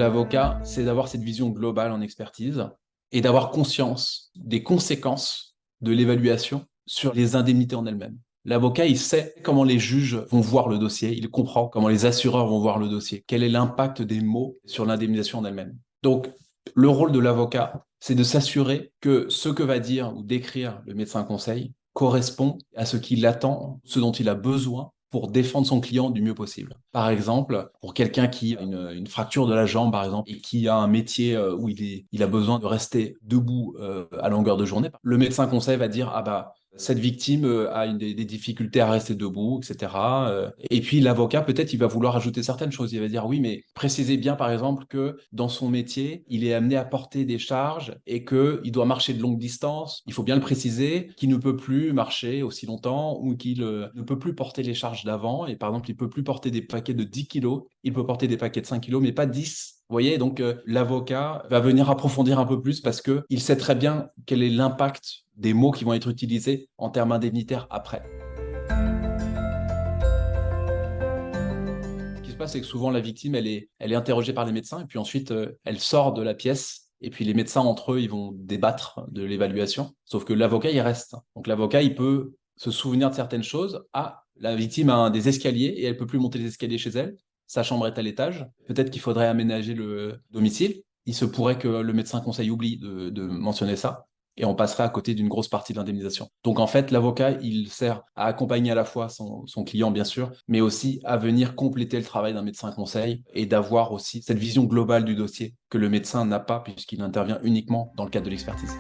l'avocat, c'est d'avoir cette vision globale en expertise et d'avoir conscience des conséquences de l'évaluation sur les indemnités en elles-mêmes. L'avocat, il sait comment les juges vont voir le dossier, il comprend comment les assureurs vont voir le dossier, quel est l'impact des mots sur l'indemnisation en elle-même. Donc, le rôle de l'avocat, c'est de s'assurer que ce que va dire ou décrire le médecin conseil correspond à ce qu'il attend, ce dont il a besoin pour défendre son client du mieux possible. Par exemple, pour quelqu'un qui a une fracture de la jambe, par exemple, et qui a un métier où il a besoin de rester debout à longueur de journée, le médecin conseil va dire, ah bah, cette victime a des difficultés à rester debout, etc. Et puis l'avocat, peut-être, il va vouloir ajouter certaines choses. Il va dire, oui, mais précisez bien, par exemple, que dans son métier, il est amené à porter des charges et qu'il doit marcher de longues distances. Il faut bien le préciser, qu'il ne peut plus marcher aussi longtemps ou qu'il ne peut plus porter les charges d'avant. Et par exemple, il ne peut plus porter des paquets de 10 kilos. Il peut porter des paquets de 5 kilos, mais pas 10. Vous voyez, donc l'avocat va venir approfondir un peu plus parce qu'il sait très bien quel est l'impact des mots qui vont être utilisés en termes indemnitaires après. Ce qui se passe, c'est que souvent la victime, elle est interrogée par les médecins et puis ensuite, elle sort de la pièce et puis les médecins entre eux, ils vont débattre de l'évaluation. Sauf que l'avocat, il reste. Donc l'avocat, il peut se souvenir de certaines choses. Ah, la victime a des escaliers et elle peut plus monter les escaliers chez elle. Sa chambre est à l'étage. Peut-être qu'il faudrait aménager le domicile. Il se pourrait que le médecin conseil oublie de mentionner ça et on passerait à côté d'une grosse partie de l'indemnisation. Donc en fait, l'avocat, il sert à accompagner à la fois son client, bien sûr, mais aussi à venir compléter le travail d'un médecin conseil et d'avoir aussi cette vision globale du dossier que le médecin n'a pas puisqu'il intervient uniquement dans le cadre de l'expertise.